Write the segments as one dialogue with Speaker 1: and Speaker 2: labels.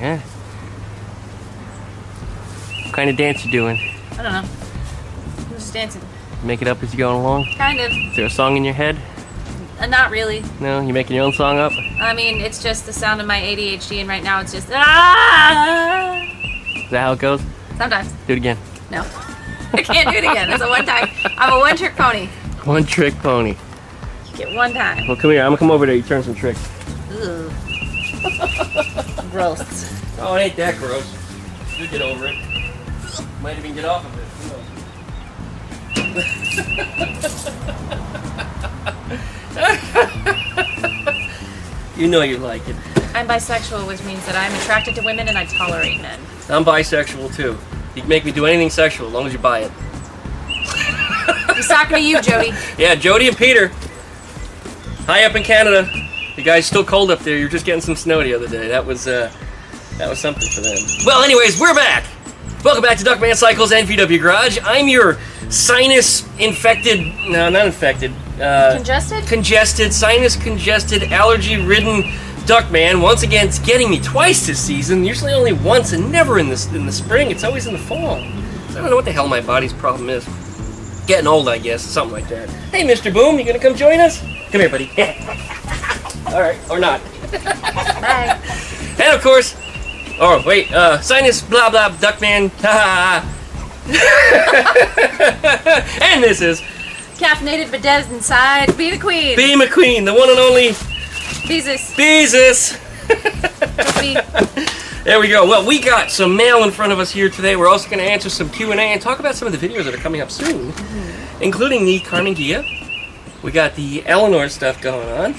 Speaker 1: huh? What kind of dance you doing?
Speaker 2: I don't know. I'm just dancing.
Speaker 1: Make it up as you go along?
Speaker 2: Kind of.
Speaker 1: Is there a song in your head?
Speaker 2: Not really.
Speaker 1: No? You making your own song up?
Speaker 2: I mean, it's just the sound of my ADHD, and right now it's just ah.
Speaker 1: Is that how it goes?
Speaker 2: Sometimes.
Speaker 1: Do it again.
Speaker 2: No. I can't do it again. That's a one time. I'm a one-trick pony.
Speaker 1: One trick pony.
Speaker 2: You get one time.
Speaker 1: Well, come here. I'm gonna come over there. You turn some tricks.
Speaker 2: Ugh. Gross.
Speaker 1: Oh, it ain't that gross. You get over it. Might even get off of it. You know you like it.
Speaker 2: I'm bisexual, which means that I'm attracted to women and I tolerate men.
Speaker 1: I'm bisexual too. You can make me do anything sexual as long as you buy it.
Speaker 2: He's talking to you, Jody.
Speaker 1: Yeah, Jody and Peter. High up in Canada. You guys still cold up there. You were just getting some snow the other day. That was something for them. Well, anyways, we're back. Welcome back to DuckmanCycles and VW Garage. I'm your sinus-infected, no, not infected.
Speaker 2: Congested?
Speaker 1: Congested, sinus-congested, allergy-ridden Duckman. Once again, it's getting me twice this season. Usually only once and never in the spring. It's always in the fall. So I don't know what the hell my body's problem is. Getting old, I guess. Something like that. Hey, Mr. Boom, you gonna come join us? Come here, buddy. All right, or not.
Speaker 2: Bye.
Speaker 1: And of course, oh wait, sinus blah blah Duckman. Ha ha. And this is
Speaker 2: Caffeinated but dead inside. Be the queen.
Speaker 1: B McQueen, the one and only
Speaker 2: Jesus.
Speaker 1: Beezus.
Speaker 2: Me.
Speaker 1: There we go. Well, we got some mail in front of us here today. We're also going to answer some Q&A and talk about some of the videos that are coming up soon, including the Karmann Ghia. We got the Eleanore stuff going on.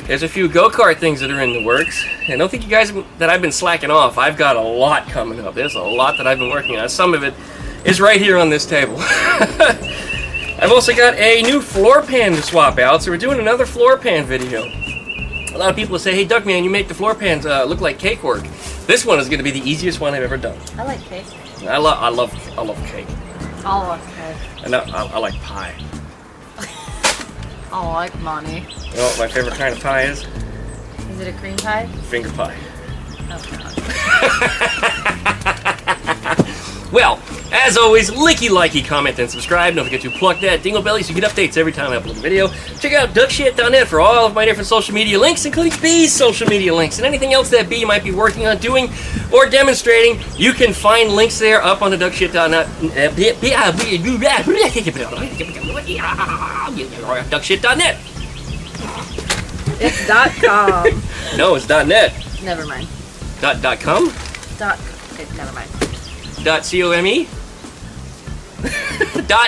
Speaker 1: There's a few go-kart things that are in the works. And don't think you guys that I've been slacking off. I've got a lot coming up. There's a lot that I've been working on. Some of it is right here on this table. I've also got a new floor pan to swap out, so we're doing another floor pan video. A lot of people say, hey, Duckman, you make the floor pans look like cake work. This one is going to be the easiest one I've ever done.
Speaker 2: I like cake.
Speaker 1: I love cake.
Speaker 2: I like cake.
Speaker 1: And I like pie.
Speaker 2: I like money.
Speaker 1: You know what my favorite kind of pie is?
Speaker 2: Is it a cream pie?
Speaker 1: Finger pie.
Speaker 2: Oh, God.
Speaker 1: Well, as always, likey, comment, and subscribe. Don't forget to plug that dingle belly so you get updates every time I upload a video. Check out duckshit.net for all of my different social media links, including B's social media links, and anything else that B might be working on doing or demonstrating. You can find links there up on the duckshit.net. Duckshit.net.
Speaker 2: It's .com.
Speaker 1: No, it's .net.
Speaker 2: Never mind.
Speaker 1: .com?
Speaker 2: Okay, never mind.
Speaker 1: .com?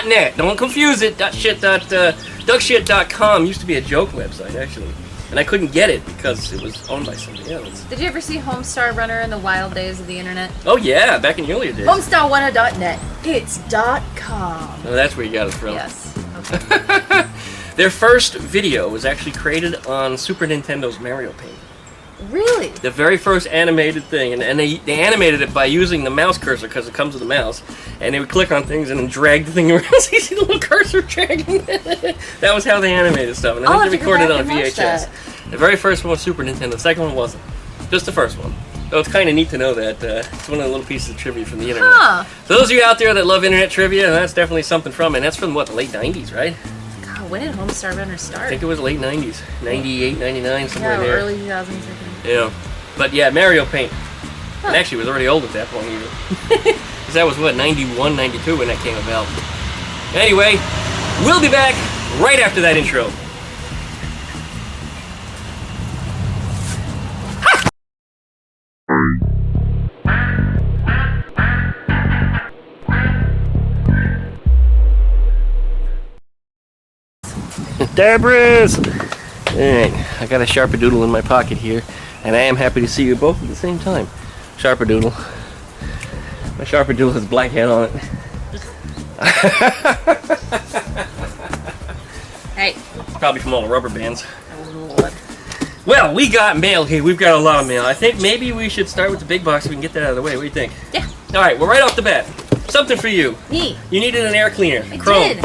Speaker 1: .net. Don't confuse it. Duckshit.com used to be a joke website, actually. And I couldn't get it because it was owned by somebody else.
Speaker 2: Did you ever see Homestar Runner in the wild days of the internet?
Speaker 1: Oh, yeah, back in the earlier days.
Speaker 2: Homestarrunner.net. It's .com.
Speaker 1: Oh, that's where you got it from.
Speaker 2: Yes. Okay.
Speaker 1: Their first video was actually created on Super Nintendo's Mario Paint.
Speaker 2: Really?
Speaker 1: The very first animated thing, and they animated it by using the mouse cursor because it comes with a mouse, and they would click on things and then drag the thing around so you see the little cursor dragging it. That was how they animated stuff, and I think they recorded it on VHS. The very first one was Super Nintendo, the second one wasn't. Just the first one. So it's kind of neat to know that it's one of the little pieces of trivia from the internet.
Speaker 2: Huh.
Speaker 1: So those of you out there that love internet trivia, that's definitely something from it. And that's from, what, the late 90s, right?
Speaker 2: God, when did Homestar Runner start?
Speaker 1: I think it was late 90s. 98, 99, somewhere
Speaker 2: Yeah,
Speaker 1: there.
Speaker 2: early 2000s, I think.
Speaker 1: Yeah. But yeah, Mario Paint. And actually, it was already old at that point, even. Because that was, what, 91, 92 when that came about. Anyway, we'll be back right after that intro. There, Bruce! Alright, I got a Sharpadoodle in my pocket here, and I am happy to see you both at the same time. Sharpadoodle. My Sharpadoodle has black head on it.
Speaker 2: Hey.
Speaker 1: Probably from all the rubber bands. Well, we got mail here. We've got a lot of mail. I think maybe we should start with the big box so we can get that out of the way. What do you think?
Speaker 2: Yeah.
Speaker 1: Alright, well, right off the bat, something for you.
Speaker 2: Me.
Speaker 1: You needed an air cleaner.
Speaker 2: I
Speaker 1: Chrome.
Speaker 2: did.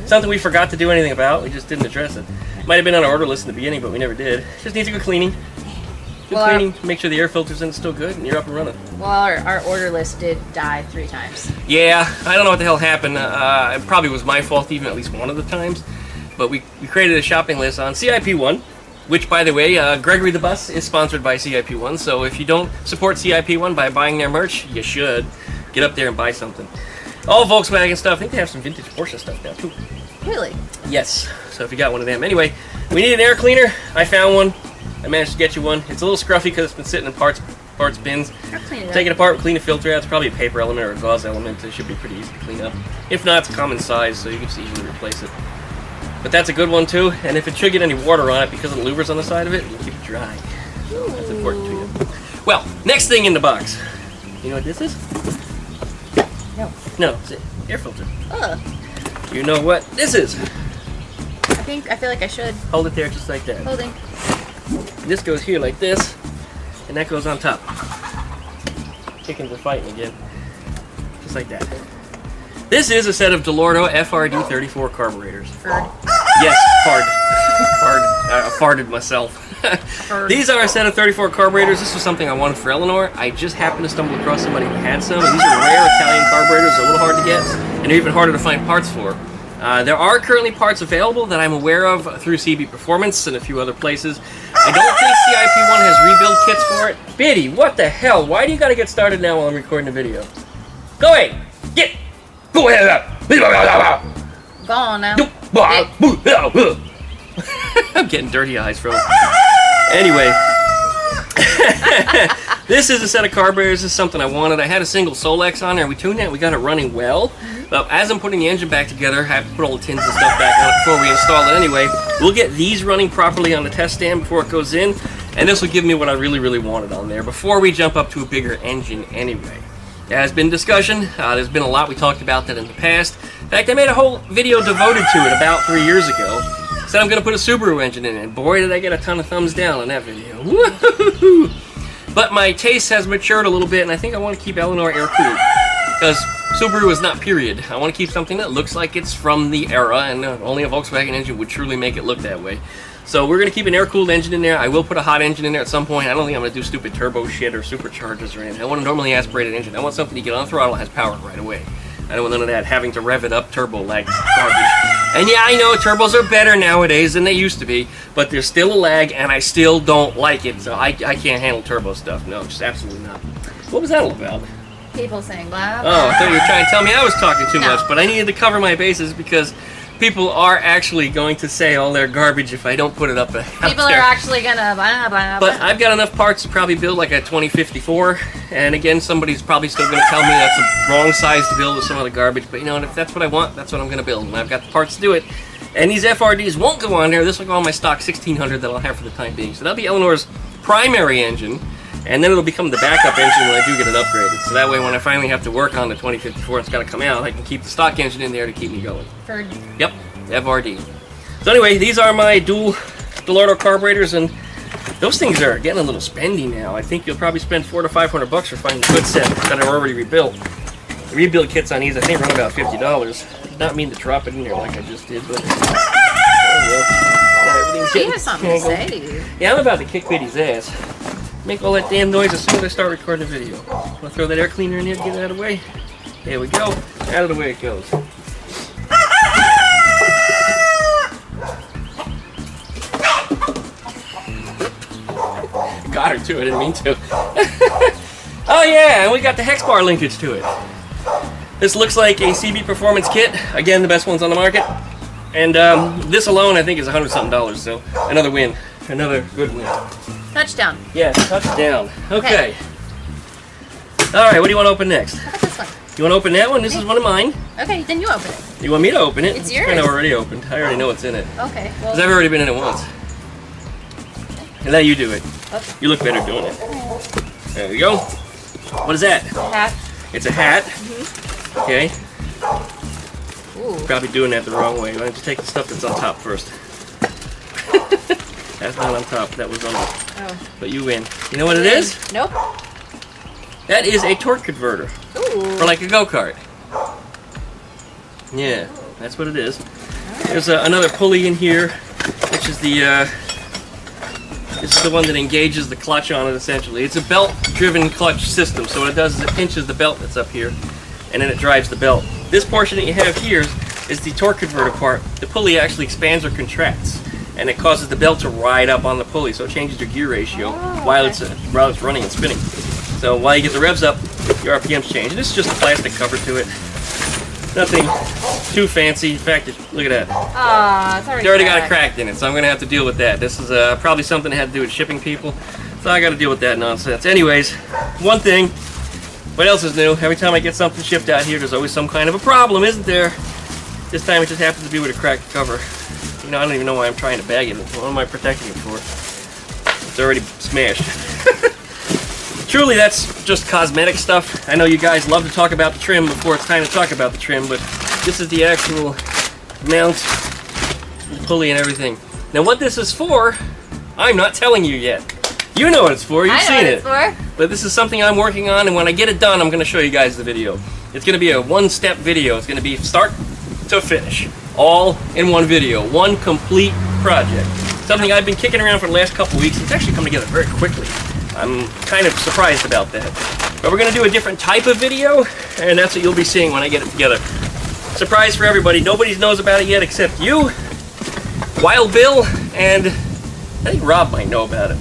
Speaker 1: Something we forgot to do anything about. We just didn't address it. Might have been on our order list in the beginning, but we never did. Just needs a good cleaning. Good cleaning, make sure the air filter's in still good, and you're up and running.
Speaker 2: Well, our order list did die 3 times.
Speaker 1: Yeah, I don't know what the hell happened. It probably was my fault even at least one of the times. But we created a shopping list on CIP1, which, by the way, Gregory the Bus is sponsored by CIP1. So if you don't support CIP1 by buying their merch, you should. Get up there and buy something. All Volkswagen stuff. I think they have some vintage Porsche stuff now, too.
Speaker 2: Really?
Speaker 1: Yes. So if you got one of them. Anyway, we need an air cleaner. I found one. I managed to get you one. It's a little scruffy because it's been sitting in parts bins.
Speaker 2: I'll clean it
Speaker 1: Take it
Speaker 2: up.
Speaker 1: apart, clean the filter out. It's probably a paper element or a gauze element. It should be pretty easy to clean up. If not, it's a common size, so you can just easily replace it. But that's a good one too. And if it should get any water on it because of the louvers on the side of it, you keep it dry. That's important to you. Well, next thing in the box. You know what this is?
Speaker 2: No.
Speaker 1: No, it's an air filter.
Speaker 2: Ugh.
Speaker 1: You know what this is?
Speaker 2: I feel like I should.
Speaker 1: Hold it there just like that.
Speaker 2: Holding.
Speaker 1: This goes here like this, and that goes on top. Chickens are fighting again. Just like that. This is a set of DeLorto FRD 34 carburetors.
Speaker 2: Ferd.
Speaker 1: Yes, I farted myself. These are a set of 34 carburetors. This was something I wanted for Eleanore. I just happened to stumble across somebody who had some. And these are rare Italian carburetors. They're a little hard to get, and they're even harder to find parts for. There are currently parts available that I'm aware of through CB Performance and a few other plaaces. I don't think CIP1 has rebuild kits for it. Biddy, what the hell? Why do you gotta get started now while I'm recording a video? Go away! Go ahead!
Speaker 2: Go on now.
Speaker 1: I'm getting dirty eyes from it. Anyway. This is a set of carburetors. This is something I wanted. I had a single Solex on there. We tuned it. We got it running well. But as I'm putting the engine back together, I have to put all the tins and stuff back on it before we install it anyway. We'll get these running properly on the test stand before it goes in. And this will give me what I really, really wanted on there before we jump up to a bigger engine anyway. There has been discussion. There's been a lot. We talked about that in the past. In fact, I made a whole video devoted to it about 3 years ago. Said I'm going to put a Subaru engine in it. And boy, did I get a ton of thumbs down on that video. Woo-hoo-hoo-hoo. But my taste has matured a little bit, and I think I want to keep Eleanore air-cooled. Because Subaru is not period. I want to keep something that looks like it's from the era, and only a Volkswagen engine would truly make it look that way. So we're going to keep an air-cooled engine in there. I will put a hot engine in there at some point. I don't think I'm going to do stupid turbo shit or superchargers or anything. I want a normally aspirated engine. I want something you get on throttle has power right away. I don't want none of that having to rev it up turbo lag garbage. And yeah, I know turbos are better nowadays than they used to be, but there's still a lag, and I still don't like it. So I can't handle turbo stuff. No, just absolutely not. What was that all about?
Speaker 2: People saying blah, blah.
Speaker 1: Oh, I thought you were trying to tell me I was talking too much, but I needed to cover my bases because people are actually going to say all their garbage if I don't put it up.
Speaker 2: People are actually gonna blah, blah, blah.
Speaker 1: But I've got enough parts to probably build like a 2054, and again, somebody's probably still going to tell me that's a wrong size to build with some other garbage, but you know, if that's what I want, that's what I'm going to build, and I've got the parts to do it. And these FRDs won't go on there. This will go on my stock 1600 that I'll have for the time being. So that'll be Eleanor's primary engine, and then it'll become the backup engine when I do get it upgraded. So that way, when I finally have to work on the 2054, it's got to come out, I can keep the stock engine in there to keep me going.
Speaker 2: Ferd.
Speaker 1: Yep, FRD. So anyway, these are my dual DeLorto carburetors, and those things are getting a little spendy now. I think you'll probably spend $400 to $500 for finding a good set that are already rebuilt. The rebuild kits on these, I think, run about $50. Did not mean to drop it in there like I just did, but
Speaker 2: She has something to say to you.
Speaker 1: yeah, I'm about to kick Biddy's ass. Make all that damn noise as soon as I start recording the video. Wanna throw that air cleaner in there to get it out of the way? There we go. Out of the way it goes. Got her too, I didn't mean to. Oh yeah, and we got the hex bar linkage to it. This looks like a CB Performance kit. Again, the best ones on the market. And this alone, I think, is $100-something. So another win, another good win.
Speaker 2: Touchdown.
Speaker 1: Yeah, touchdown. Okay. All right, what do you want to open next?
Speaker 2: How about this one?
Speaker 1: You want to open that one? This is one of mine.
Speaker 2: Okay, then you open it.
Speaker 1: You want me to open it?
Speaker 2: It's yours.
Speaker 1: kind of already opened. I already know what's in it.
Speaker 2: Okay. Well.
Speaker 1: Because I've already been in it once. And now you do it.
Speaker 2: Okay.
Speaker 1: You look better doing it. There we go. What is that?
Speaker 2: Hat.
Speaker 1: It's a hat. Okay.
Speaker 2: Ooh.
Speaker 1: Probably doing that the wrong way. Why don't you take the stuff that's on top first? That's not on top. That was on the...
Speaker 2: Oh.
Speaker 1: But you win. You know what it is?
Speaker 2: Nope.
Speaker 1: That is a torque converter.
Speaker 2: Ooh.
Speaker 1: For like a go-kart. Yeah, that's what it is. There's another pulley in here, which is the This is the one that engages the clutch on it, essentially. It's a belt-driven clutch system, so what it does is it pinches the belt that's up here, and then it drives the belt. This portion that you have here is the torque converter part. The pulley actually expands or contracts, and it causes the belt to ride up on the pulley, so it changes your gear ratio while it's running and spinning. So while you get the revs up, your RPMs change. And this is just a plastic cover to it. Nothing too fancy. In fact, look at that.
Speaker 2: It's
Speaker 1: already got a crack in it, so I'm going to have to deal with that. This is probably something that had to do with shipping people, so I got to deal with that nonsense. Anyways, one thing. What else is new? Every time I get something shipped out here, there's always some kind of a problem, isn't there? This time it just happens to be with a cracked cover. You know, I don't even know why I'm trying to bag it. What am I protecting it for? It's already smashed. Truly, that's just cosmetic stuff. I know you guys love to talk about the trim before it's time to talk about the trim, but this is the actual mount, the pulley and everything. Now what this is for, I'm not telling you yet. You know what it's for, you've seen it. But this is something I'm working on, and when I get it done, I'm going to show you guys the video. It's going to be a one-step video. It's going to be start to finish, all in one video, one complete project. Something I've been kicking around for the last couple weeks. It's actually come together very quickly. I'm kind of surprised about that. But we're going to do a different type of video, and that's what you'll be seeing when I get it together. Surprise for everybody. Nobody knows about it yet except you, Wild Bill, and I think Rob might know about it.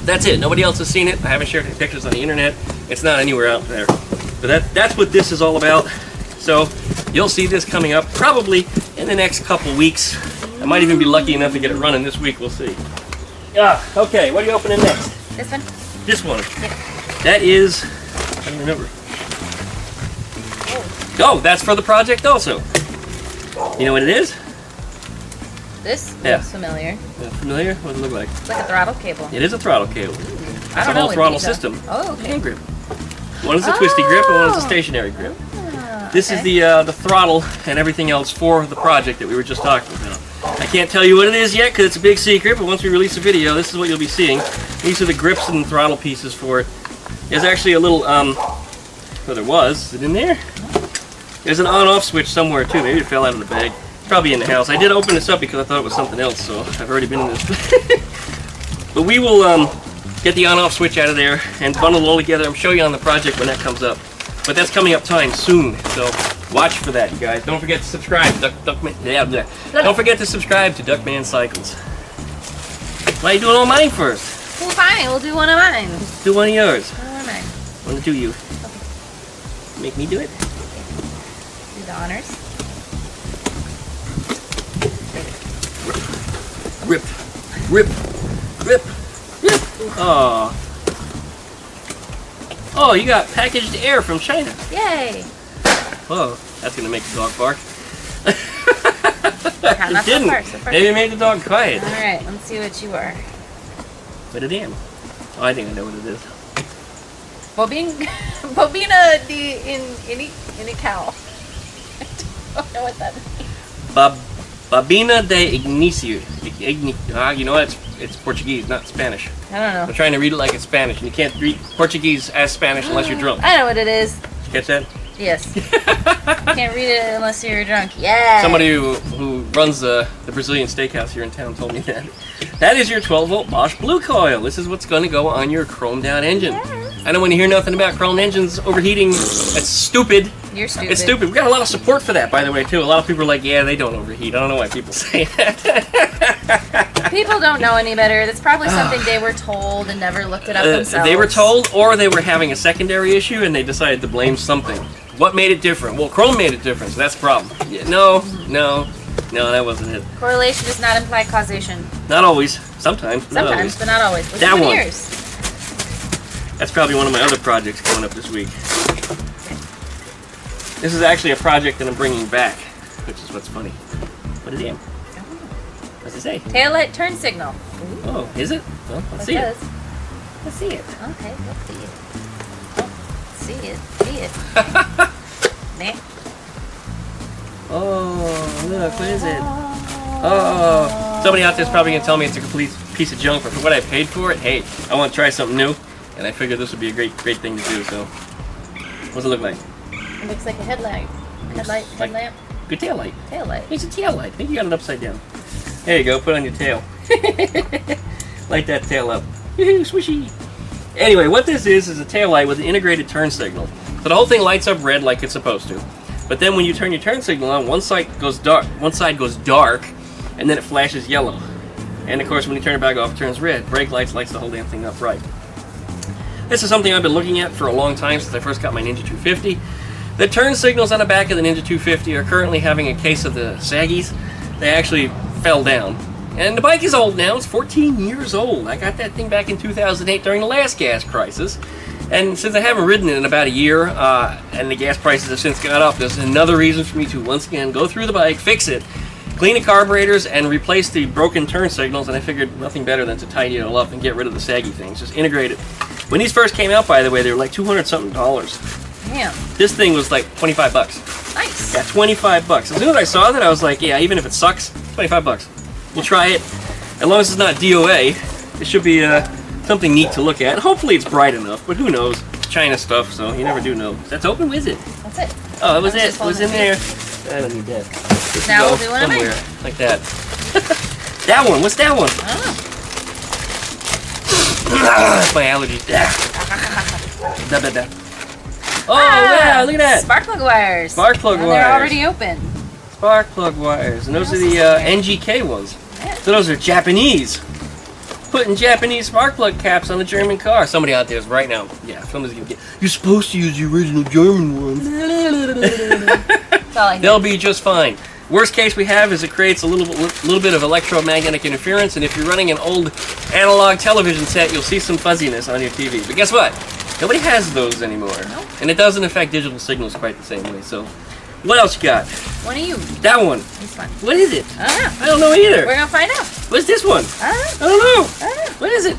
Speaker 1: That's it. Nobody else has seen it. I haven't shared any pictures on the internet. It's not anywhere out there. But that's what this is all about. So you'll see this coming up probably in the next couple weeks. I might even be lucky enough to get it running this week. We'll see. Okay, what are you opening next?
Speaker 2: This one?
Speaker 1: This one.
Speaker 2: Yep.
Speaker 1: That is, I don't remember. Oh, that's for the project also. You know what it is?
Speaker 2: This looks familiar.
Speaker 1: Familiar? What does it look like?
Speaker 2: It's like a throttle cable.
Speaker 1: It is a throttle cable. That's a whole throttle system.
Speaker 2: Oh, okay.
Speaker 1: Hand grip. One is a twisty grip and one is a stationary grip. This is the throttle and everything else for the project that we were just talking about. I can't tell you what it is yet because it's a big secret, but once we release a video, this is what you'll be seeing. These are the grips and throttle pieces for it. There's actually a little, well, there was. Is it in there? There's an on-off switch somewhere too. Maybe it fell out of the bag. It's probably in the house. I did open this up because I thought it was something else, so I've already been in this. But we will get the on-off switch out of there and bundle it all together. I'll show you on the project when that comes up. But that's coming up time soon, so watch for that, you guys. Don't forget to subscribe to Don't forget to subscribe to DuckmanCycles. Why are you doing all mine first?
Speaker 2: Well, fine. We'll do one of mine.
Speaker 1: Do one of yours.
Speaker 2: One of mine.
Speaker 1: I want to do you.
Speaker 2: Okay.
Speaker 1: Make me do it.
Speaker 2: Do the honors.
Speaker 1: Rip. Rip. Rip. Rip. Oh. Oh, you got packaged air from China.
Speaker 2: Yay.
Speaker 1: Whoa, that's going to make the dog bark.
Speaker 2: It
Speaker 1: didn't. Maybe it made the dog quiet.
Speaker 2: Alright, let's see what you are.
Speaker 1: What it am? Oh, I think I know what it is.
Speaker 2: Bobina in a cow. I don't know what that means.
Speaker 1: Bobina de Ignicio. You know what? It's Portuguese, not Spanish.
Speaker 2: I don't know.
Speaker 1: I'm trying to read it like it's Spanish, and you can't read Portuguese as Spanish unless you're drunk.
Speaker 2: I know what it is.
Speaker 1: Did you catch that?
Speaker 2: Yes. Can't read it unless you're drunk. Yeah.
Speaker 1: Somebody who runs the Brazilian steakhouse here in town told me that. That is your 12-volt Bosch Blue Coil. This is what's going to go on your chromed out engine. Yes. I don't want to hear nothing about chromed engines overheating. That's stupid.
Speaker 2: You're stupid.
Speaker 1: It's stupid. We got a lot of support for that, by the way, too. A lot of people are like, yeah, they don't overheat. I don't know why people say that.
Speaker 2: People don't know any better. That's probably something they were told and never looked it up themselves.
Speaker 1: They were told, or they were having a secondary issue and they decided to blame something. What made it different? Well, chrome made it different, so that's the problem. Yeah, no, that wasn't it.
Speaker 2: Correlation does not imply causation.
Speaker 1: Not always. Sometimes, but not always.
Speaker 2: But not always.
Speaker 1: That one.
Speaker 2: Years.
Speaker 1: That's probably one of my other projects coming up this week. This is actually a project that I'm bringing back, which is what's funny. What is it? What's it say?
Speaker 2: Taillight turn signal. Ooh.
Speaker 1: Oh, is it? Well, let's see it. Let's see it.
Speaker 2: Okay, let's see it. See it. See it. Nah.
Speaker 1: Oh, look, what is it? Oh, somebody out there's probably going to tell me it's a complete piece of junk, but for what I paid for it, hey, I want to try something new, and I figured this would be a great thing to do, so. What's it look like?
Speaker 2: It looks like a headlight. Headlamp.
Speaker 1: Good tail light.
Speaker 2: Tail light.
Speaker 1: It's a tail light. I think you got it upside down. There you go, put it on your tail. Light that tail up. Swishy. Anyway, what this is a tail light with an integrated turn signal. So the whole thing lights up red like it's supposed to. But then when you turn your turn signal on, one side goes dark, and then it flashes yellow. And of course, when you turn it back off, it turns red. Brake lights lights the whole damn thing up bright. This is something I've been looking at for a long time since I first got my Ninja 250. The turn signals on the back of the Ninja 250 are currently having a case of the saggies. They actually fell down. And the bike is old now. It's 14 years old. I got that thing back in 2008 during the last gas crisis. And since I haven't ridden it in about a year, and the gas prices have since gone up, there's another reason for me to once again go through the bike, fix it, clean the carburetors, and replace the broken turn signals. And I figured nothing better than to tidy it all up and get rid of the saggy things. Just integrate it. When these first came out, by the way, they were like $200-something.
Speaker 2: Damn.
Speaker 1: This thing was like 25 bucks.
Speaker 2: Nice.
Speaker 1: Yeah, 25 bucks. As soon as I saw that, I was like, yeah, even if it sucks, 25 bucks. We'll try it. As long as it's not DOA, it should be something neat to look at. Hopefully it's bright enough, but who knows? It's China stuff, so you never do know. That's open? What is it?
Speaker 2: That's it.
Speaker 1: Oh, that was it. It was in there. I don't need that. This
Speaker 2: now
Speaker 1: will
Speaker 2: we'll
Speaker 1: go
Speaker 2: do one of
Speaker 1: somewhere
Speaker 2: mine.
Speaker 1: like that. That one. What's that one? That's my allergies. Oh, wow, look at that.
Speaker 2: Spark plug wires.
Speaker 1: Spark plug
Speaker 2: and
Speaker 1: wires.
Speaker 2: They're already open.
Speaker 1: Spark plug wires. And those are the NGK ones.
Speaker 2: Yeah.
Speaker 1: So those are Japanese. Putting Japanese spark plug caps on a German car. Somebody out there is right now. Yeah, somebody's gonna get. You're supposed to use the original German ones.
Speaker 2: That's all I need.
Speaker 1: They'll be just fine. Worst case we have is it creates a little bit of electromagnetic interference, and if you're running an old analog television set, you'll see some fuzziness on your TV. But guess what? Nobody has those anymore.
Speaker 2: Nope.
Speaker 1: And it doesn't affect digital signals quite the same way. So, what else you got?
Speaker 2: One of you.
Speaker 1: That one.
Speaker 2: It's fun.
Speaker 1: What is it?
Speaker 2: I don't know.
Speaker 1: I don't know either.
Speaker 2: We're gonna find out.
Speaker 1: What's this one?
Speaker 2: I
Speaker 1: I don't know.
Speaker 2: don't know.
Speaker 1: What is it?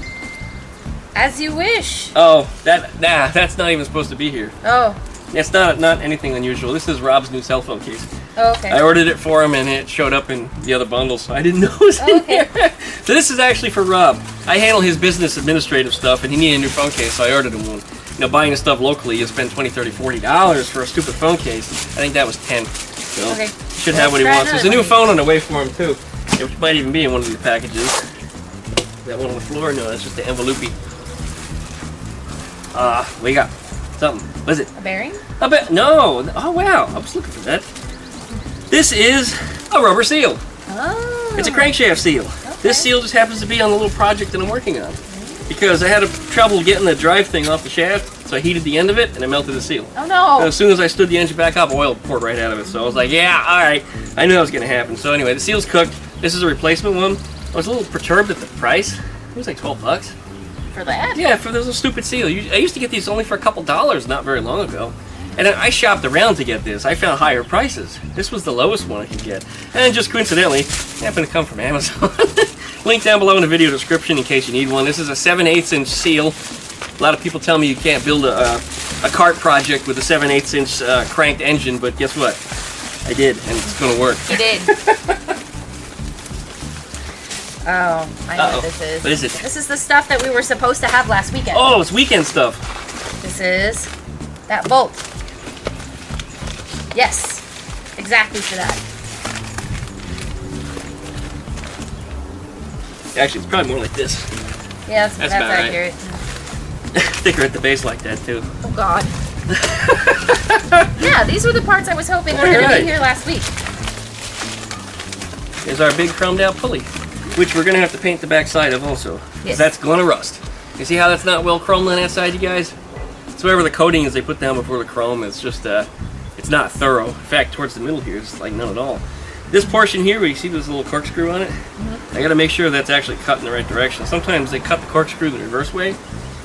Speaker 2: As you wish.
Speaker 1: Oh, that's not even supposed to be here.
Speaker 2: Oh.
Speaker 1: It's not anything unusual. This is Rob's new cell phone case.
Speaker 2: Oh, okay.
Speaker 1: I ordered it for him and it showed up in the other bundle, so I didn't know it was in
Speaker 2: Okay.
Speaker 1: there. So this is actually for Rob. I handle his business administrative stuff and he needed a new phone case, so I ordered him one. You know, buying the stuff locally, you spend $20, $30, $40 for a stupid phone case. I think that was $10. So
Speaker 2: Okay.
Speaker 1: should have what he
Speaker 2: Try
Speaker 1: wants. There's a
Speaker 2: another
Speaker 1: new
Speaker 2: one.
Speaker 1: phone on the way for him too, which might even be in one of these packages. That one on the floor? No, that's just the envelope. We got something. What is it?
Speaker 2: A bearing?
Speaker 1: I bet no. Oh wow, I was looking for that. This is a rubber seal.
Speaker 2: Oh.
Speaker 1: It's a crankshaft seal.
Speaker 2: Okay.
Speaker 1: This seal just happens to be on the little project that I'm working on. Because I had trouble getting the drive thing off the shaft, so I heated the end of it and I melted the seal.
Speaker 2: Oh no.
Speaker 1: And as soon as I stood the engine back up, oil poured right out of it. So I was like, yeah, all right. I knew that was going to happen. So anyway, the seal's cooked. This is a replacement one. I was a little perturbed at the price. It was like 12 bucks.
Speaker 2: For that?
Speaker 1: Yeah, for this little stupid seal. I used to get these only for a couple dollars not very long ago. And I shopped around to get this. I found higher prices. This was the lowest one I could get. And just coincidentally, it happened to come from Amazon. Link down below in the video description in case you need one. This is a 7/8 inch seal. A lot of people tell me you can't build a kart project with a 7/8 inch cranked engine, but guess what? I did, and it's going to work.
Speaker 2: You did. Oh, I know what this is.
Speaker 1: What is it?
Speaker 2: This is the stuff that we were supposed to have last weekend.
Speaker 1: Oh, it's weekend stuff.
Speaker 2: This is that bolt. Yes, exactly for that.
Speaker 1: Actually, it's probably more like this.
Speaker 2: Yeah,
Speaker 1: That's
Speaker 2: that's
Speaker 1: about right.
Speaker 2: accurate.
Speaker 1: Thicker at the base like that, too.
Speaker 2: Oh God. Yeah, these were the parts I was hoping were going to
Speaker 1: Alright.
Speaker 2: be here last week.
Speaker 1: Here's our big chromed out pulley, which we're going to have to paint the back side of also. 'Cause
Speaker 2: Yes.
Speaker 1: that's going to rust. You see how that's not well chromed on that side, you guys? It's whatever the coating is they put down before the chrome. It's just, it's not thorough. In fact, towards the middle here, it's like none at all. This portion here, where you see this little corkscrew on it, I got to make sure that's actually cut in the right direction. Sometimes they cut the corkscrew the reverse way,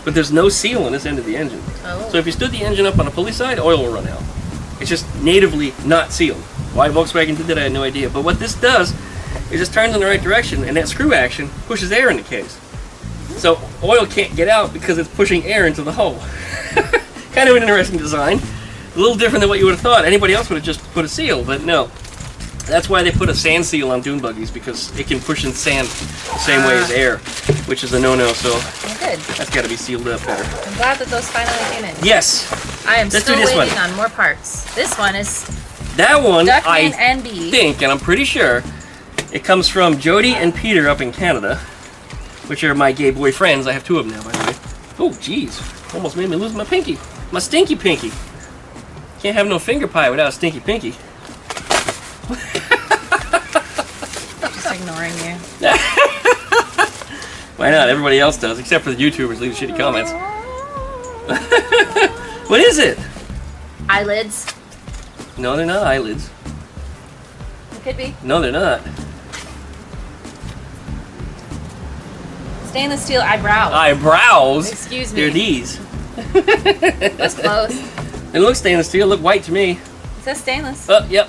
Speaker 1: but there's no seal on this end of the engine.
Speaker 2: Oh.
Speaker 1: So if you stood the engine up on a pulley side, oil will run out. It's just natively not sealed. Why Volkswagen did that, I had no idea. But what this does, it just turns in the right direction, and that screw action pushes air in the case. So oil can't get out because it's pushing air into the hole. Kind of an interesting design. A little different than what you would have thought. Anybody else would have just put a seal, but no. That's why they put a sand seal on dune buggies, because it can push in sand the same way as air, which is a no-no, so
Speaker 2: Oh, good.
Speaker 1: that's got to be sealed up better.
Speaker 2: I'm glad that those finally came in.
Speaker 1: Yes,
Speaker 2: I am
Speaker 1: Let's
Speaker 2: still
Speaker 1: do this
Speaker 2: waiting
Speaker 1: one.
Speaker 2: on more parts. This one is
Speaker 1: that one
Speaker 2: Duckman
Speaker 1: I
Speaker 2: and B.
Speaker 1: think, and I'm pretty sure, it comes from Jody and Peter up in Canada. which are my gay boy friends. I have 2 of them now, by the way. Oh, jeez. Almost made me lose my pinky. My stinky pinky. Can't have no finger pie without a stinky pinky.
Speaker 2: Just ignoring you.
Speaker 1: Why not? Everybody else does, except for the YouTubers leave shitty comments. What is it?
Speaker 2: Eyelids.
Speaker 1: No, they're not eyelids.
Speaker 2: It could be.
Speaker 1: No, they're not.
Speaker 2: Stainless steel eyebrows.
Speaker 1: Eyebrows?
Speaker 2: Excuse me.
Speaker 1: They're these.
Speaker 2: That's close.
Speaker 1: It looks stainless steel. Look white to me.
Speaker 2: It says stainless.
Speaker 1: Oh, yep.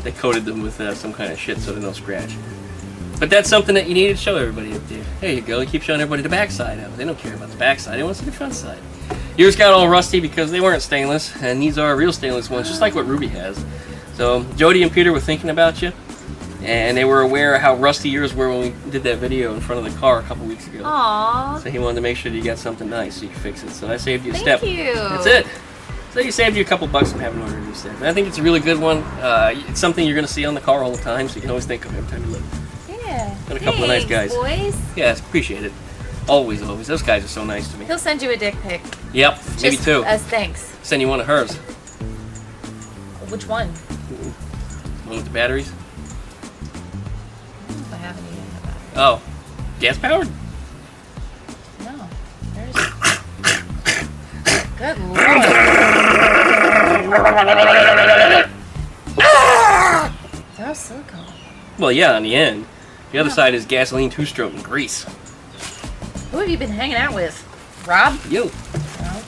Speaker 1: They coated them with some kind of shit so they don't scratch. But that's something that you need to show everybody up there. There you go. You keep showing everybody the backside of it. They don't care about the backside. They want to see the front side. Yours got all rusty because they weren't stainless, and these are real stainless ones, just like what Ruby has. So Jody and Peter were thinking about you, and they were aware of how rusty yours were when we did that video in front of the car a couple weeks ago.
Speaker 2: Aww.
Speaker 1: So he wanted to make sure that you got something nice so you could fix it. So I saved you a step.
Speaker 2: Thank you.
Speaker 1: That's it. So you saved you a couple bucks from having to order a new step. And I think it's a really good one. It's something you're going to see on the car all the time, so you can always think of it every time you look.
Speaker 2: Yeah.
Speaker 1: Got a couple of nice guys.
Speaker 2: Boys.
Speaker 1: Yes, appreciate it. Always, always. Those guys are so nice to me.
Speaker 2: He'll send you a dick pic.
Speaker 1: Yep, maybe
Speaker 2: Just
Speaker 1: 2.
Speaker 2: as thanks.
Speaker 1: Send you one of hers.
Speaker 2: Which one?
Speaker 1: One with the batteries.
Speaker 2: I don't know if I have any in the back.
Speaker 1: Oh, gas powered?
Speaker 2: No. There's... Good lord. They're all silicone.
Speaker 1: Well, yeah, on the end. The other side is gasoline 2-stroke and grease.
Speaker 2: Who have you been hanging out with? Rob?
Speaker 1: Yo.
Speaker 2: No.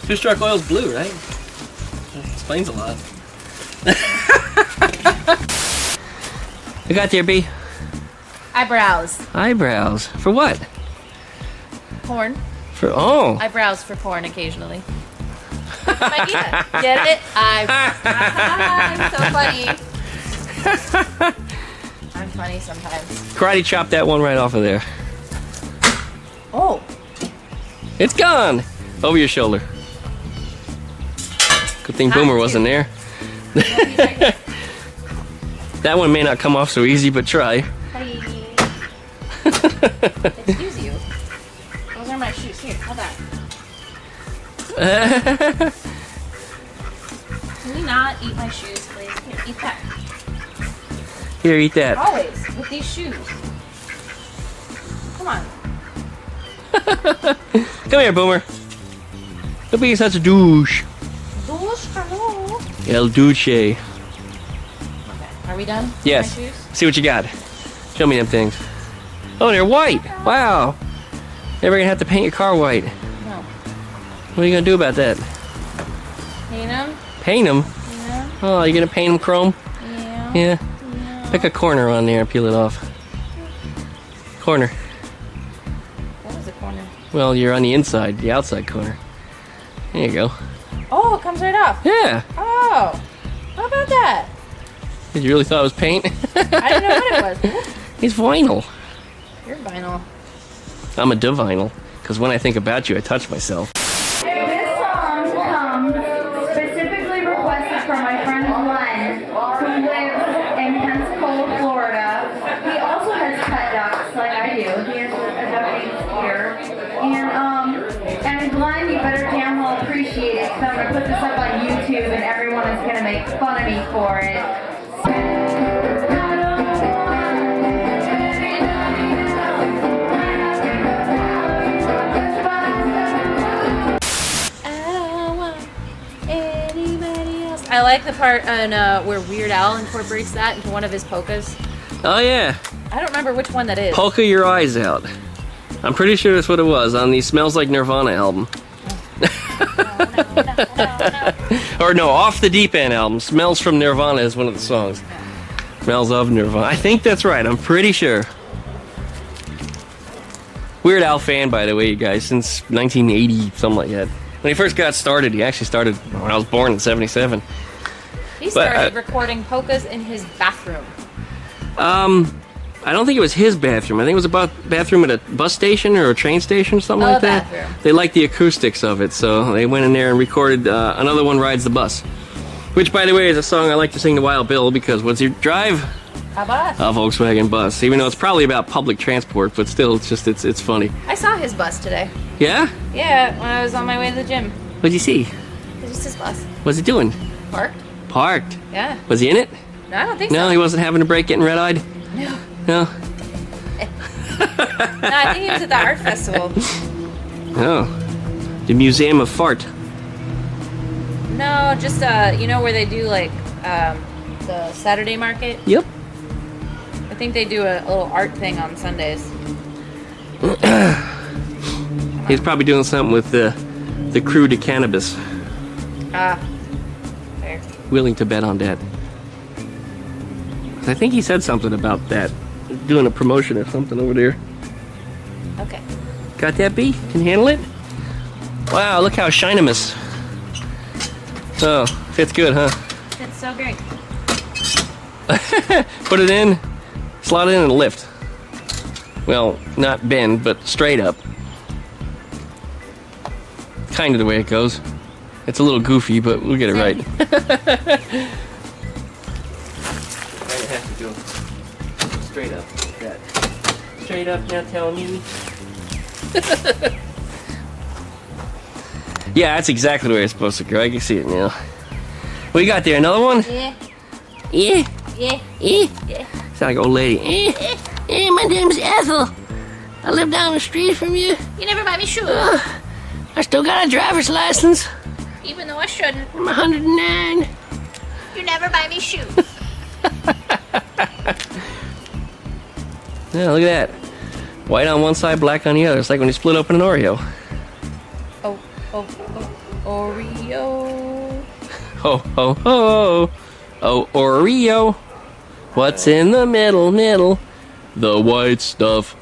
Speaker 1: 2-stroke oil's blue, right? That explains a lot. You got there, B?
Speaker 2: Eyebrows.
Speaker 1: Eyebrows. For what?
Speaker 2: Porn.
Speaker 1: For, oh.
Speaker 2: Eyebrows for porn occasionally. That's my idea. Get it? I'm so funny. I'm funny sometimes.
Speaker 1: Karate chop that one right off of there.
Speaker 2: Oh.
Speaker 1: It's gone. Over your shoulder. Good thing Boomer wasn't there. That one may not come off so easy, but try.
Speaker 2: Hi. Excuse you. Those are my shoes. Here, hold that. Can you not eat my shoes, please? Here, eat that.
Speaker 1: Here, eat that.
Speaker 2: Always with these shoes. Come on.
Speaker 1: Come here, Boomer. Don't be such a douche.
Speaker 2: Douche, hello.
Speaker 1: El Duce.
Speaker 2: Okay. Are we done? with
Speaker 1: Yes.
Speaker 2: My shoes?
Speaker 1: See what you got. Show me them things. Oh, they're white. Wow. Never gonna have to paint your car white.
Speaker 2: No.
Speaker 1: What are you gonna do about that?
Speaker 2: Paint them?
Speaker 1: Paint them?
Speaker 2: Yeah.
Speaker 1: Oh, you gonna paint them chrome?
Speaker 2: Yeah.
Speaker 1: Yeah.
Speaker 2: Yeah.
Speaker 1: Pick a corner on there and peel it off. Corner.
Speaker 2: What was the corner?
Speaker 1: Well, you're on the inside, the outside corner. There you go.
Speaker 2: Oh, it comes right off.
Speaker 1: Yeah.
Speaker 2: Oh. How about that?
Speaker 1: Did you really thought it was paint?
Speaker 2: I didn't know what it was.
Speaker 1: It's vinyl.
Speaker 2: You're vinyl.
Speaker 1: I'm a divinyl, because when I think about you, I touch myself.
Speaker 3: This song comes specifically requested from my friend Glenn, who lives in Pensacola, Florida. He also has pet ducks, like I do. He has a ducking here. And Glenn, you better damn well appreciate it, because I'm going to put this up on YouTube, and everyone is going to make fun of me for it.
Speaker 2: I like the part on where Weird Al incorporates that into one of his polkas.
Speaker 1: Oh yeah.
Speaker 2: I don't remember which one that is.
Speaker 1: Polka Your Eyes Out. I'm pretty sure that's what it was on the Smells Like Nirvana album.
Speaker 2: No.
Speaker 1: Or no, Off the Deep End album. Smells from Nirvana is one of the songs. Smells of Nirvana. I think that's right. I'm pretty sure. Weird Al fan, by the way, you guys, since 1980, something like that. When he first got started, he actually started when I was born in '77.
Speaker 2: He started recording polkas in his bathroom.
Speaker 1: I don't think it was his bathroom. I think it was a bathroom at a bus station or a train station or something like that.
Speaker 2: Bathroom.
Speaker 1: They liked the acoustics of it, so they went in there and recorded Another One Rides the Bus. Which, by the way, is a song I like to sing to Wild Bill, because what's your drive?
Speaker 2: A bus.
Speaker 1: A Volkswagen bus. Even though it's probably about public transport, but still, it's funny.
Speaker 2: I saw his bus today.
Speaker 1: Yeah?
Speaker 2: Yeah, when I was on my way to the gym.
Speaker 1: What'd you see?
Speaker 2: It's just his bus.
Speaker 1: What's he doing?
Speaker 2: Parked.
Speaker 1: Parked.
Speaker 2: Yeah.
Speaker 1: Was he in it?
Speaker 2: No, I don't think so.
Speaker 1: No, he wasn't having a break getting red-eyed?
Speaker 2: No.
Speaker 1: No?
Speaker 2: No, I think he was at the art festival.
Speaker 1: Oh. The Museum of Fart.
Speaker 2: No, just you know where they do like the Saturday market?
Speaker 1: Yep.
Speaker 2: I think they do a little art thing on Sundays.
Speaker 1: He's probably doing something with the crew to cannabis.
Speaker 2: Ah. Fair.
Speaker 1: Willing to bet on that. I think he said something about that. Doing a promotion or something over there.
Speaker 2: Okay.
Speaker 1: Got that, B? Can you handle it? Wow, look how shinimus. Oh, fits good, huh?
Speaker 2: It's so great.
Speaker 1: Put it in, slot it in, and lift. Well, not bend, but straight up. Kind of the way it goes. It's a little goofy, but we'll get it right. I have to go straight up like that. Straight up, now tell me. Yeah, that's exactly the way it's supposed to go. I can see it now. What you got there? Another one?
Speaker 2: Yeah.
Speaker 1: Yeah.
Speaker 2: Yeah.
Speaker 1: Yeah.
Speaker 2: Yeah.
Speaker 1: Sound like an old lady. My name's Ethel. I live down the street from you.
Speaker 2: You never buy me shoes.
Speaker 1: I still got a driver's license.
Speaker 2: Even though I shouldn't.
Speaker 1: I'm 109.
Speaker 2: You never buy me shoes.
Speaker 1: Yeah, look at that. White on one side, black on the other. It's like when you split open an Oreo.
Speaker 2: Oh, Oreo.
Speaker 1: Ho, ho, ho. Oh, Oreo. What's in the middle? The white stuff.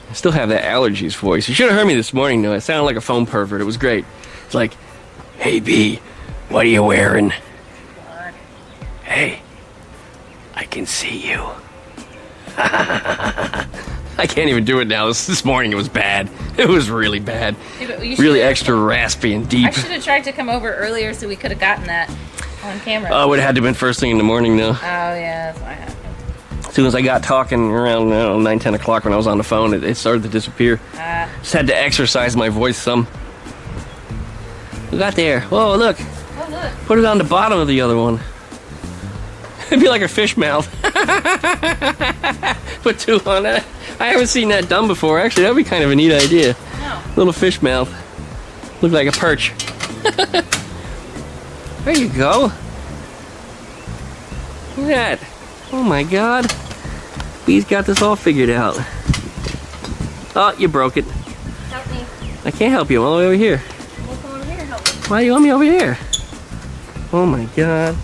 Speaker 1: I still have that allergies voice. You should have heard me this morning, though. I sounded like a phone pervert. It was great. It's like, hey, B, what are you wearing? Hey, I can see you. I can't even do it now. This morning it was bad. It was really bad. Really extra raspy and deep.
Speaker 2: I should have tried to come over earlier so we could have gotten that on camera.
Speaker 1: Oh, it would have had to have been first thing in the morning, though.
Speaker 2: Oh, yeah, that's what happened.
Speaker 1: As soon as I got talking around 9, 10 o'clock when I was on the phone, it started to disappear. Just had to exercise my voice some. We got there. Whoa, look.
Speaker 2: Oh, look.
Speaker 1: Put it on the bottom of the other one. It'd be like a fish mouth. Put two on that. I haven't seen that done before. Actually, that'd be kind of a neat idea.
Speaker 2: No.
Speaker 1: Little fish mouth. Look like a perch. There you go. Look at that. Oh my God. Bee's got this all figured out. Oh, you broke it.
Speaker 2: Help me.
Speaker 1: I can't help you. I'm all the way over here.
Speaker 2: We'll come over here and help me.
Speaker 1: Why do you want me over here? Oh my God.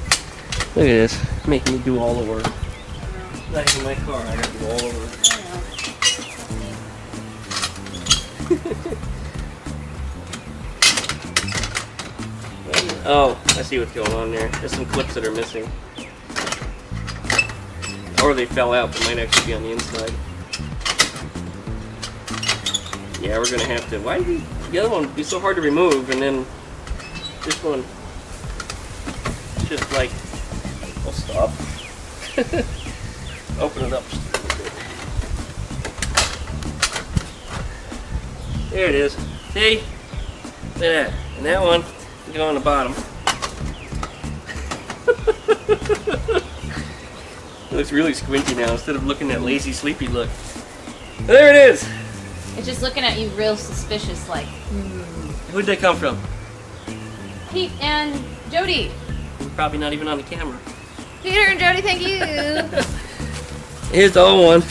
Speaker 1: Look at this. Making me do all the work. Not even my car. I got to do all the work. Oh, I see what's going on there. There's some clips that are missing. Or they fell out, but might actually be on the inside. Yeah, we're gonna have to. Why did the other one be so hard to remove, and then this one just like. I'll stop. Open it up just a little bit. There it is. See? Look at that. And that one can go on the bottom. It looks really squinty now instead of looking that lazy, sleepy look. There it is!
Speaker 2: It's just looking at you real suspicious, like,
Speaker 1: Who'd they come from?
Speaker 2: Pete and Jody.
Speaker 1: Probably not even on the camera.
Speaker 2: Peter and Jody, thank you.
Speaker 1: Here's the old one.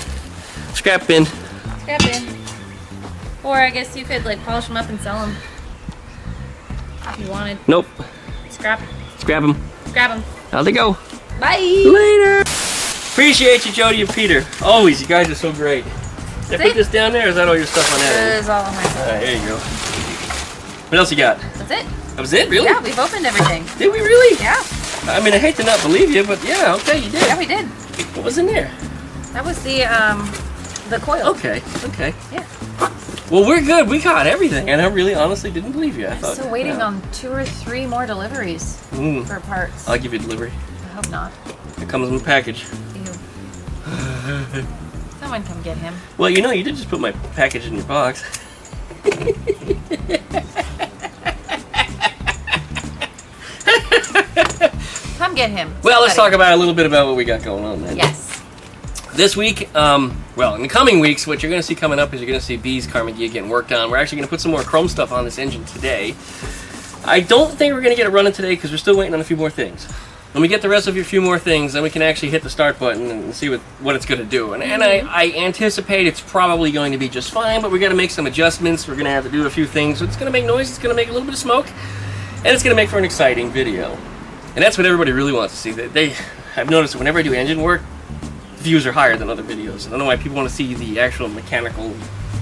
Speaker 1: Scrap bin.
Speaker 2: Scrap in. Or I guess you could, like, polish them up and sell them. If you wanted.
Speaker 1: Nope.
Speaker 2: Scrap.
Speaker 1: Scrap them.
Speaker 2: Grab them.
Speaker 1: Out they go.
Speaker 2: Bye.
Speaker 1: Later. Appreciate you, Jody and Peter. Always. You guys are so great. Did I put this down there, or is that all your stuff on that
Speaker 2: That
Speaker 1: end?
Speaker 2: is all on my
Speaker 1: All
Speaker 2: side.
Speaker 1: right, there you go. What else you got?
Speaker 2: That's it.
Speaker 1: That was it? Really?
Speaker 2: Yeah, we've opened everything.
Speaker 1: Did we really?
Speaker 2: Yeah.
Speaker 1: I mean, I hate to not believe you, but yeah, okay, you did.
Speaker 2: Yeah, we did.
Speaker 1: What was in there?
Speaker 2: That was the coil.
Speaker 1: Okay, okay.
Speaker 2: Yeah.
Speaker 1: Well, we're good. We got everything, and I really honestly didn't believe you. I
Speaker 2: I'm
Speaker 1: thought,
Speaker 2: still waiting on 2 or 3 more deliveries for parts.
Speaker 1: I'll give you delivery.
Speaker 2: hope not.
Speaker 1: It comes in a package.
Speaker 2: Ew. Someone come get him.
Speaker 1: Well, you know, you did just put my package in your box.
Speaker 2: Come get him.
Speaker 1: Well, let's talk about a little bit about what we got going on then.
Speaker 2: Yes.
Speaker 1: This week, well, in the coming weeks, what you're going to see coming up is you're going to see B's Karmann Ghia getting worked on. We're actually going to put some more chrome stuff on this engine today. I don't think we're going to get it running today because we're still waiting on a few more things. When we get the rest of a few more things, then we can actually hit the start button and see what it's going to do. And I anticipate it's probably going to be just fine, but we're going to make some adjustments. We're going to have to do a few things. It's going to make noise, it's going to make a little bit of smoke, and it's going to make for an exciting video. And that's what everybody really wants to see. I've noticed that whenever I do engine work, views are higher than other videos. I don't know why people want to see the actual mechanical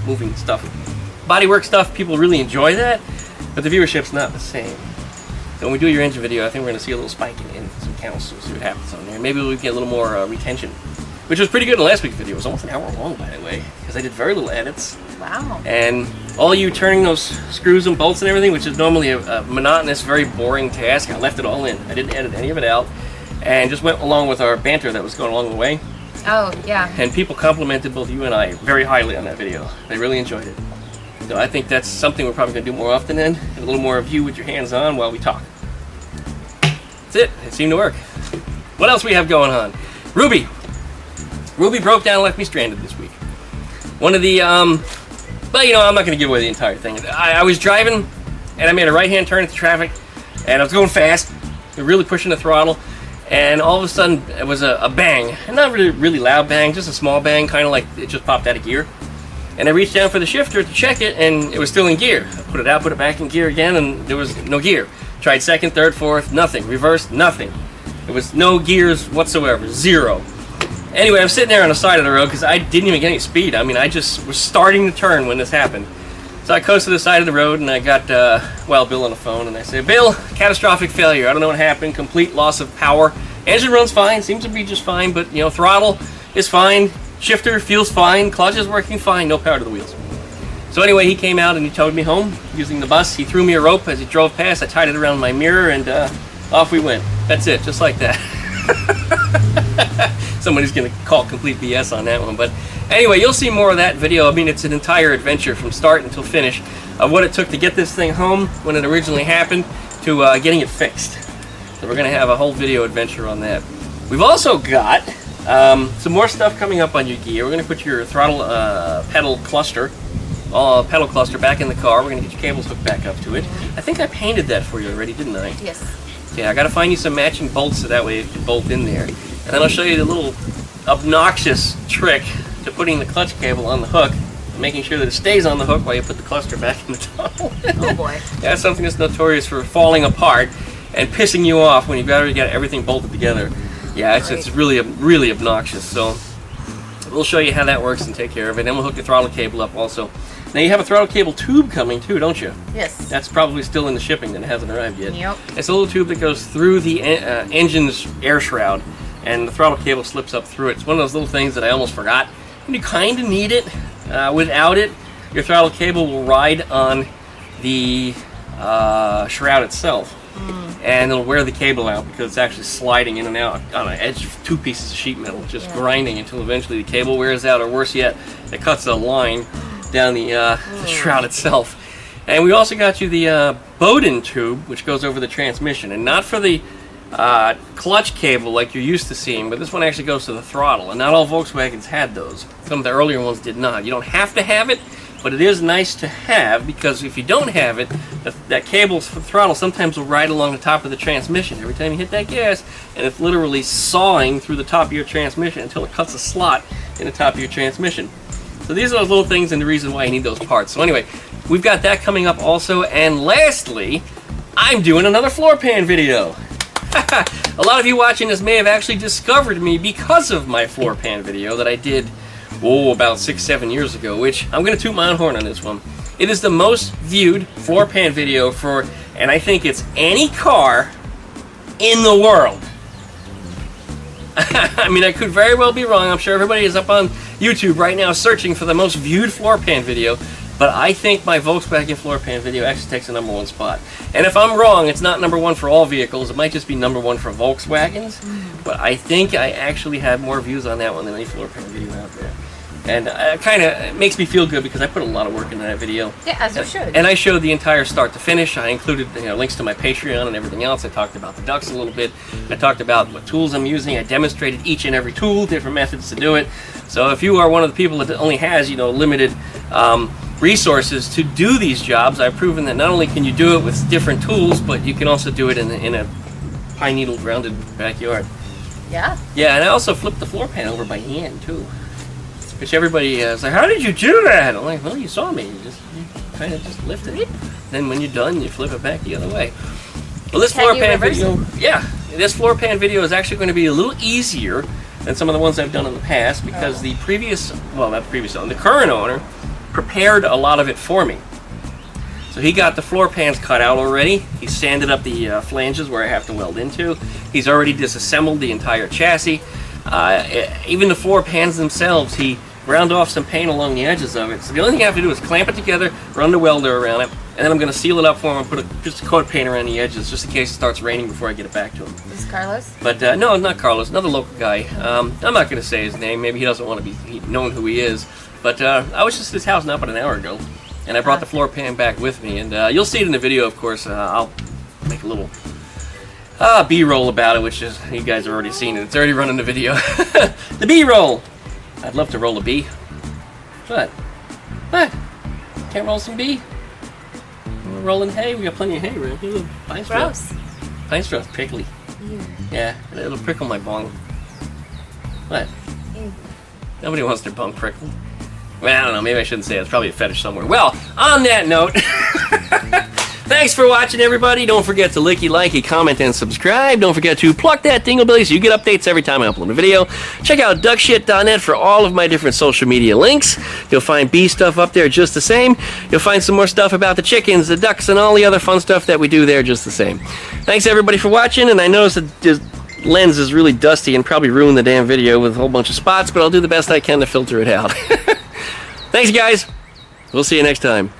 Speaker 1: moving stuff. Bodywork stuff, people really enjoy that, but the viewership's not the same. So when we do your engine video, I think we're going to see a little spike in some counts, so we'll see what happens on there. Maybe we'll get a little more retention, which was pretty good in last week's video. It was almost an hour long, by the way, because I did very little edits.
Speaker 2: Wow.
Speaker 1: And all you turning those screws and bolts and everything, which is normally a monotonous, very boring task, I left it all in. I didn't edit any of it out, and just went along with our banter that was going along the way.
Speaker 2: Oh, yeah.
Speaker 1: And people complimented both you and I very highly on that video. They really enjoyed it. So I think that's something we're probably going to do more often then. A little more of you with your hands on while we talk. That's it. It seemed to work. What else we have going on? Ruby. Ruby broke down and left me stranded this week. One of the, well, you know, I'm not going to give away the entire thing. I was driving, and I made a right-hand turn into traffic, and I was going fast, really pushing the throttle. And all of a sudden, it was a bang. And not really loud bang, just a small bang, kind of like it just popped out of gear. And I reached down for the shifter to check it, and it was still in gear. I put it out, put it back in gear again, and there was no gear. Tried second, third, fourth, nothing. Reversed, nothing. There was no gears whatsoever, zero. Anyway, I'm sitting there on the side of the road because I didn't even get any speed. I mean, I just was starting to turn when this happened. So I coasted to the side of the road, and I got, well, Bill on the phone, and I said, Bill, catastrophic failure. I don't know what happened. Complete loss of power. Engine runs fine, seems to be just fine, but, you know, throttle is fine. Shifter feels fine. Clutch is working fine. No power to the wheels. So anyway, he came out, and he towed me home using the bus. He threw me a rope as he drove past. I tied it around my mirror, and off we went. That's it, just like that. Somebody's going to call complete BS on that one, but anyway, you'll see more of that video. I mean, it's an entire adventure from start until finish of what it took to get this thing home when it originally happened to getting it fixed. So we're going to have a whole video adventure on that. We've also got some more stuff coming up on your gear. We're going to put your throttle pedal cluster back in the car. We're going to get your cables hooked back up to it. I think I painted that for you already, didn't I?
Speaker 2: Yes.
Speaker 1: Yeah, I got to find you some matching bolts so that way it can bolt in there. And then I'll show you the little obnoxious trick to putting the clutch cable on the hook, making sure that it stays on the hook while you put the cluster back in the tunnel.
Speaker 2: Oh boy.
Speaker 1: That's something that's notorious for falling apart and pissing you off when you've already got everything bolted together. Yeah, it's really obnoxious. So we'll show you how that works and take care of it. Then we'll hook the throttle cable up also. Now you have a throttle cable tube coming too, don't you?
Speaker 2: Yes.
Speaker 1: That's probably still in the shipping, that it hasn't arrived yet.
Speaker 2: Yep.
Speaker 1: It's a little tube that goes through the engine's air shroud, and the throttle cable slips up through it. It's one of those little things that I almost forgot. And you kind of need it. Without it, your throttle cable will ride on the shroud itself. And it'll wear the cable out because it's actually sliding in and out on an edge of two pieces of sheet metal, just grinding until eventually the cable wears out, or worse yet, it cuts a line down the shroud itself. And we also got you the Bowden tube, which goes over the transmission, and not for the clutch cable like you're used to seeing, but this one actually goes to the throttle, and not all Volkswagens had those. Some of the earlier ones did not. You don't have to have it, but it is nice to have, because if you don't have it, that cable for the throttle sometimes will ride along the top of the transmission every time you hit that gas, and it's literally sawing through the top of your transmission until it cuts a slot in the top of your transmission. So these are those little things and the reason why you need those parts. So anyway, we've got that coming up also, and lastly, I'm doing another floor pan video. A lot of you watching this may have actually discovered me because of my floor pan video that I did, about 6-7 years ago, which I'm going to toot my own horn on this one. It is the most viewed floor pan video for, and I think it's any car in the world. I mean, I could very well be wrong. I'm sure everybody is up on YouTube right now searching for the most viewed floor pan video. But I think my Volkswagen floor pan video actually takes the #1 spot. And if I'm wrong, it's not #1 for all vehicles. It might just be #1 for Volkswagens. But I think I actually have more views on that one than any floor pan video out there. And it kind of makes me feel good because I put a lot of work into that video.
Speaker 2: Yeah, as you should.
Speaker 1: And I showed the entire start to finish. I included links to my Patreon and everything else. I talked about the ducks a little bit. I talked about what tools I'm using. I demonstrated each and every tool, different methods to do it. So if you are one of the people that only has limited resources to do these jobs, I've proven that not only can you do it with different tools, but you can also do it in a pine needle grounded backyard.
Speaker 2: Yeah.
Speaker 1: Yeah, and I also flipped the floor pan over by hand too. Which everybody is like, how did you do that? I'm like, well, you saw me. You kind of just lift it. Then when you're done, you flip it back the other way. Well, this floor pan video, this floor pan video is actually going to be a little easier than some of the ones I've done in the past because the current owner prepared a lot of it for me. So he got the floor pans cut out already. He sanded up the flanges where I have to weld into. He's already disassembled the entire chassis. Even the floor pans themselves, he ground off some paint along the edges of it. So the only thing I have to do is clamp it together, run the welder around it, and then I'm going to seal it up for him and put just a coat of paint around the edges just in case it starts raining before I get it back to him.
Speaker 2: Is Carlos?
Speaker 1: But no, not Carlos, another local guy. I'm not going to say his name. Maybe he doesn't want to be known who he is. But I was just at his house not but an hour ago, and I brought the floor pan back with me. And you'll see it in the video, of course. I'll make a little B-roll about it, which is, you guys have already seen it. It's already running the video. The B-roll. I'd love to roll a B. What? Can't roll some B? We're rolling hay. We got plenty of hay right here. Pine straw.
Speaker 2: Gross.
Speaker 1: Pine straw's prickly.
Speaker 2: Ew.
Speaker 1: Yeah, it'll prickle my bong. What?
Speaker 2: Ew.
Speaker 1: Nobody wants their bum prickled. Well, I don't know. Maybe I shouldn't say it. It's probably a fetish somewhere. Well, on that note, thanks for watching, everybody. Don't forget to likey, comment, and subscribe. Don't forget to pluck that dinglebilly so you get updates every time I upload a video. Check out duckshit.net for all of my different social media links. You'll find bee stuff up there just the same. You'll find some more stuff about the chickens, the ducks, and all the other fun stuff that we do there just the same. Thanks, everybody, for watching. And I noticed that this lens is really dusty and probably ruined the damn video with a whole bunch of spots, but I'll do the best I can to filter it out. Thanks, guys. We'll see you next time.